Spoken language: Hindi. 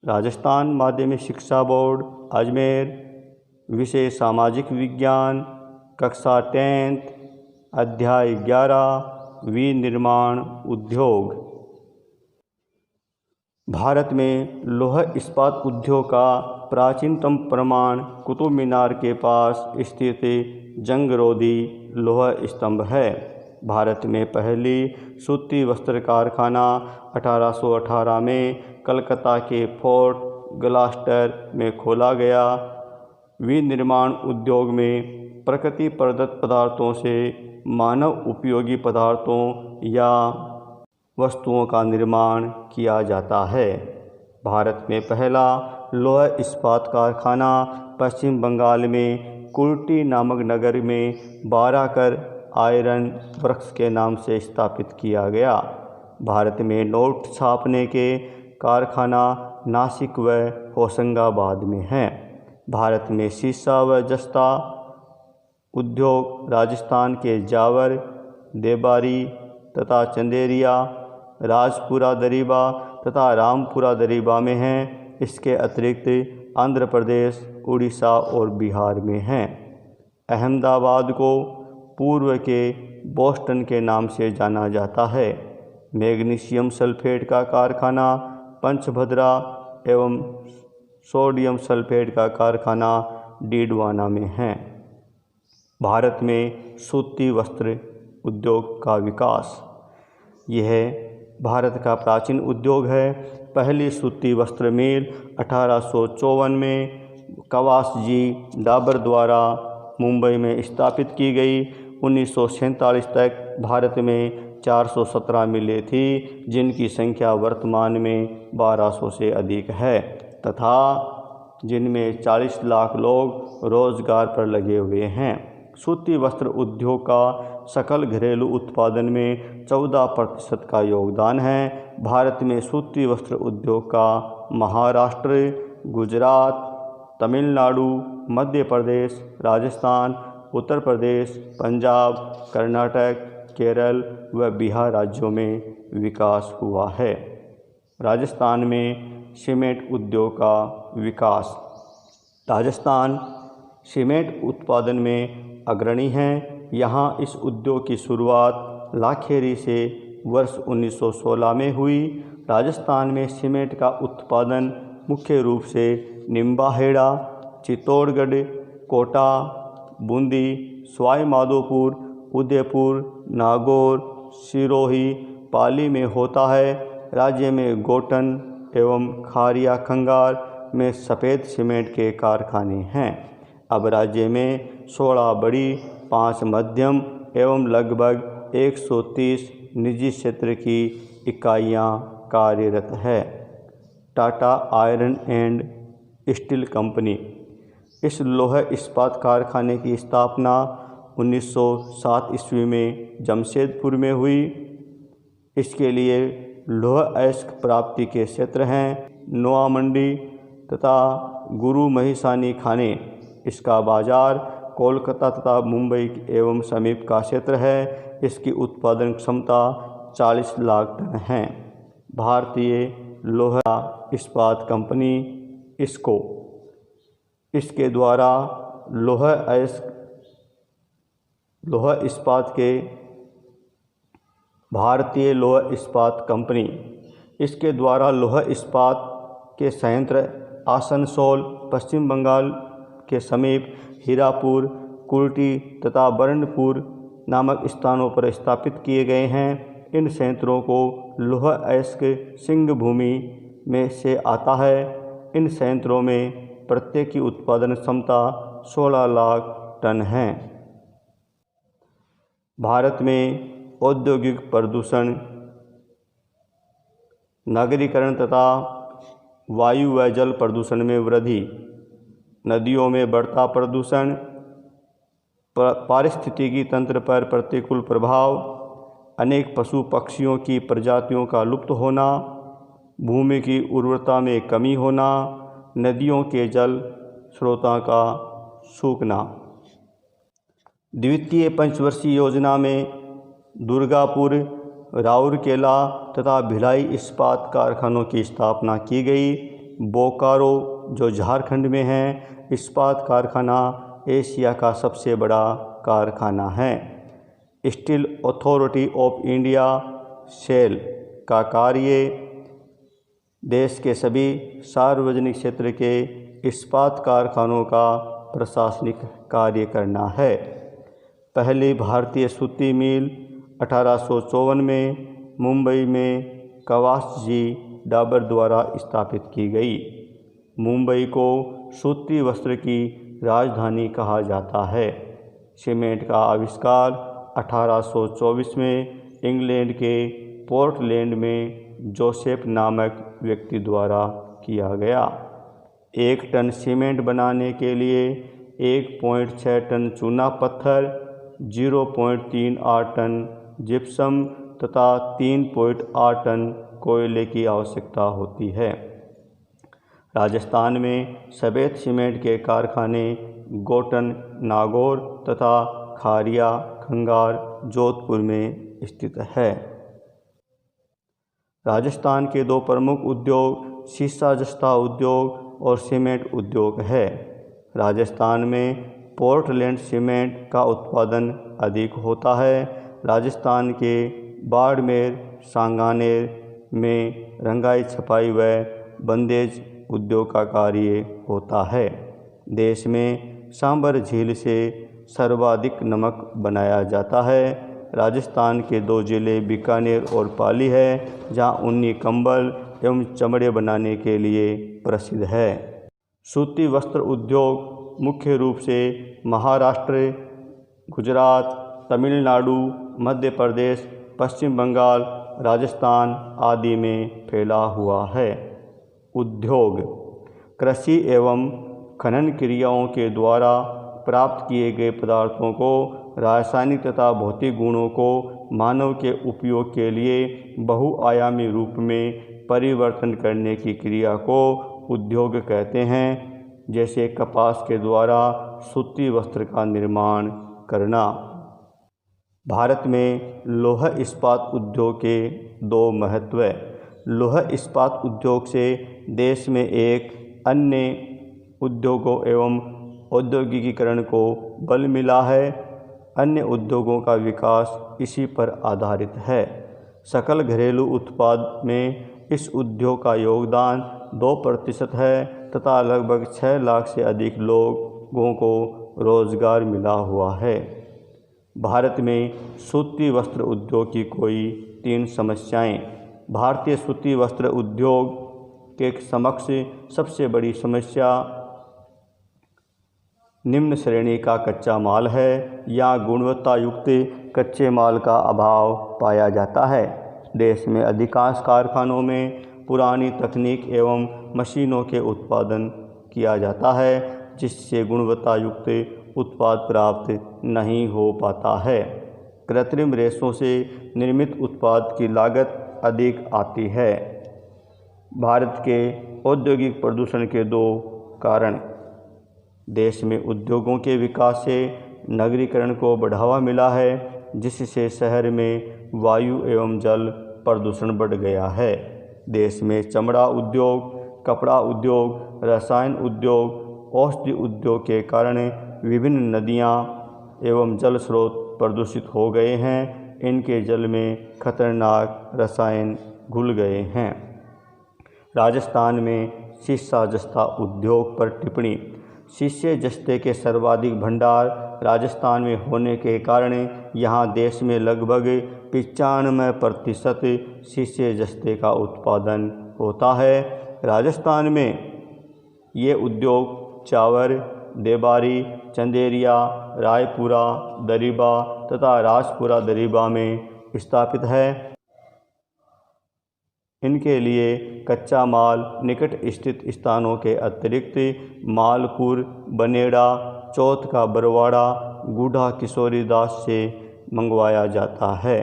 राजस्थान माध्यमिक शिक्षा बोर्ड अजमेर, विषय सामाजिक विज्ञान, कक्षा 10th, अध्याय 11, विनिर्माण उद्योग। भारत में लौह इस्पात उद्योग का प्राचीनतम प्रमाण कुतुब मीनार के पास स्थित जंगरोधी लौह स्तंभ है। भारत में पहली सूती वस्त्र कारखाना 1818 में कलकत्ता के फोर्ट ग्लास्टर में खोला गया। विनिर्माण उद्योग में प्रकृति प्रदत्त पदार्थों से मानव उपयोगी पदार्थों या वस्तुओं का निर्माण किया जाता है। भारत में पहला लौह इस्पात कारखाना पश्चिम बंगाल में कुर्टी नामक नगर में बाराकर आयरन वर्क्स के नाम से स्थापित किया गया। भारत में नोट छापने के कारखाना नासिक व होशंगाबाद में हैं। भारत में शीशा व जस्ता उद्योग राजस्थान के जावर, देबारी तथा चंदेरिया, राजपुरा दरीबा तथा रामपुरा दरीबा में हैं। इसके अतिरिक्त आंध्र प्रदेश, उड़ीसा और बिहार में हैं। अहमदाबाद को पूर्व के बोस्टन के नाम से जाना जाता है। मैग्नीशियम सल्फेट का कारखाना पंचभद्रा एवं सोडियम सल्फेट का कारखाना डीडवाना में है। भारत में सूती वस्त्र उद्योग का विकास। यह भारत का प्राचीन उद्योग है। पहली सूती वस्त्र मिल 1854 में कवासजी डाबर द्वारा मुंबई में स्थापित की गई। 1947 तक भारत में 417 मिलें थी, जिनकी संख्या वर्तमान में 1200 से अधिक है तथा जिनमें 40 लाख लोग रोजगार पर लगे हुए हैं। सूती वस्त्र उद्योग का सकल घरेलू उत्पादन में 14% का योगदान है। भारत में सूती वस्त्र उद्योग का महाराष्ट्र, गुजरात, तमिलनाडु, मध्य प्रदेश, राजस्थान, उत्तर प्रदेश, पंजाब, कर्नाटक, केरल व बिहार राज्यों में विकास हुआ है। राजस्थान में सीमेंट उद्योग का विकास। राजस्थान सीमेंट उत्पादन में अग्रणी है। यहाँ इस उद्योग की शुरुआत लाखेरी से वर्ष 1916 में हुई। राजस्थान में सीमेंट का उत्पादन मुख्य रूप से निम्बाहेड़ा, चित्तौड़गढ़, कोटा, बूंदी, सवाई माधोपुर, उदयपुर, नागौर, सिरोही, पाली में होता है। राज्य में गोटन एवं खारिया खंगार में सफ़ेद सीमेंट के कारखाने हैं। अब राज्य में 16 बड़ी, 5 मध्यम एवं लगभग 130 निजी क्षेत्र की इकाइयाँ कार्यरत है। Tata iron and steel company. इस लौह इस्पात कारखाने की स्थापना 1907 ईस्वी में जमशेदपुर में हुई। इसके लिए लौह अयस्क प्राप्ति के क्षेत्र हैं नोआ मंडी तथा गुरु महिसानी खाने। इसका बाजार कोलकाता तथा मुंबई एवं समीप का क्षेत्र है। इसकी उत्पादन क्षमता 40 लाख टन है। भारतीय लौह इस्पात कंपनी इसको इसके द्वारा लौह इस्पात के भारतीय लौह इस्पात कंपनी इसके द्वारा लौह इस्पात के संयंत्र आसनसोल, पश्चिम बंगाल के समीप हीरापुर, कुर्टी तथा बर्नपुर नामक स्थानों पर स्थापित किए गए हैं। इन संयंत्रों को लौह अयस्क सिंह भूमि में से आता है। इन संयंत्रों में प्रत्येक की उत्पादन क्षमता 16 लाख टन है। भारत में औद्योगिक प्रदूषण, नगरीकरण तथा वायु व जल प्रदूषण में वृद्धि, नदियों में बढ़ता प्रदूषण, पारिस्थितिकी तंत्र पर प्रतिकूल प्रभाव, अनेक पशु पक्षियों की प्रजातियों का लुप्त होना, भूमि की उर्वरता में कमी होना, नदियों के जल स्रोतों का सूखना। द्वितीय पंचवर्षीय योजना में दुर्गापुर, राउरकेला तथा भिलाई इस्पात कारखानों की स्थापना की गई। बोकारो जो झारखंड में है इस्पात कारखाना एशिया का सबसे बड़ा कारखाना है। Steel authority of India SAIL का कार्य देश के सभी सार्वजनिक क्षेत्र के इस्पात कारखानों का प्रशासनिक कार्य करना है। पहली भारतीय सूती मिल 1854 में मुंबई में कवासजी डाबर द्वारा स्थापित की गई। मुंबई को सूती वस्त्र की राजधानी कहा जाता है। सीमेंट का आविष्कार 1824 में इंग्लैंड के पोर्टलैंड में जोसेफ नामक व्यक्ति द्वारा किया गया। 1 टन सीमेंट बनाने के लिए 1.6 टन चूना पत्थर, 0.38 टन जिप्सम तथा 3.8 टन कोयले की आवश्यकता होती है। राजस्थान में सफ़ेद सीमेंट के कारखाने गोटन, नागौर तथा खारिया, खंगार, जोधपुर में स्थित है। राजस्थान के 2 प्रमुख उद्योग शीशा जस्ता उद्योग और सीमेंट उद्योग है। राजस्थान में पोर्टलैंड सीमेंट का उत्पादन अधिक होता है। राजस्थान के बाड़मेर, सांगानेर में रंगाई छपाई व बंदेज उद्योग का कार्य होता है। देश में सांबर झील से सर्वाधिक नमक बनाया जाता है। राजस्थान के 2 जिले बीकानेर और पाली है जहाँ ऊनी कंबल एवं चमड़े बनाने के लिए प्रसिद्ध है। सूती वस्त्र उद्योग मुख्य रूप से महाराष्ट्र, गुजरात, तमिलनाडु, मध्य प्रदेश, पश्चिम बंगाल, राजस्थान आदि में फैला हुआ है। उद्योग कृषि एवं खनन क्रियाओं के द्वारा प्राप्त किए गए पदार्थों को रासायनिक तथा भौतिक गुणों को मानव के उपयोग के लिए बहुआयामी रूप में परिवर्तन करने की क्रिया को उद्योग कहते हैं। जैसे कपास के द्वारा सूती वस्त्र का निर्माण करना। भारत में लौह इस्पात उद्योग के 2 महत्व। लौह इस्पात उद्योग से देश में एक अन्य उद्योगों एवं औद्योगिकीकरण को बल मिला है। अन्य उद्योगों का विकास इसी पर आधारित है। सकल घरेलू उत्पाद में इस उद्योग का योगदान 2% है तथा लगभग 6 लाख से अधिक लोगों को रोजगार मिला हुआ है। भारत में सूती वस्त्र उद्योग की कोई 3 समस्याएं। भारतीय सूती वस्त्र उद्योग के समक्ष सबसे बड़ी समस्या निम्न श्रेणी का कच्चा माल है या गुणवत्ता युक्त कच्चे माल का अभाव पाया जाता है। देश में अधिकांश कारखानों में पुरानी तकनीक एवं मशीनों के उत्पादन किया जाता है जिससे गुणवत्ता युक्त उत्पाद प्राप्त नहीं हो पाता है। कृत्रिम रेशों से निर्मित उत्पाद की लागत अधिक आती है। भारत के औद्योगिक प्रदूषण के 2 कारण। देश में उद्योगों के विकास से नगरीकरण को बढ़ावा मिला है जिससे शहर में वायु एवं जल प्रदूषण बढ़ गया है। देश में चमड़ा उद्योग, कपड़ा उद्योग, रसायन उद्योग, औषधि उद्योग के कारण विभिन्न नदियाँ एवं जल स्रोत प्रदूषित हो गए हैं। इनके जल में खतरनाक रसायन घुल गए हैं। राजस्थान में शीशा जस्ता उद्योग पर टिप्पणी। शीशे जस्ते के सर्वाधिक भंडार राजस्थान में होने के कारण यहाँ देश में लगभग 95% शीशे जस्ते का उत्पादन होता है। राजस्थान में ये उद्योग चावर, देबारी, चंदेरिया, रायपुरा, दरीबा तथा राजपुरा दरीबा में स्थापित है। इनके लिए कच्चा माल निकट स्थित स्थानों के अतिरिक्त मालपुर, बनेड़ा, चौथ का बरवाड़ा, गूढ़ा किशोरीदास से मंगवाया जाता है।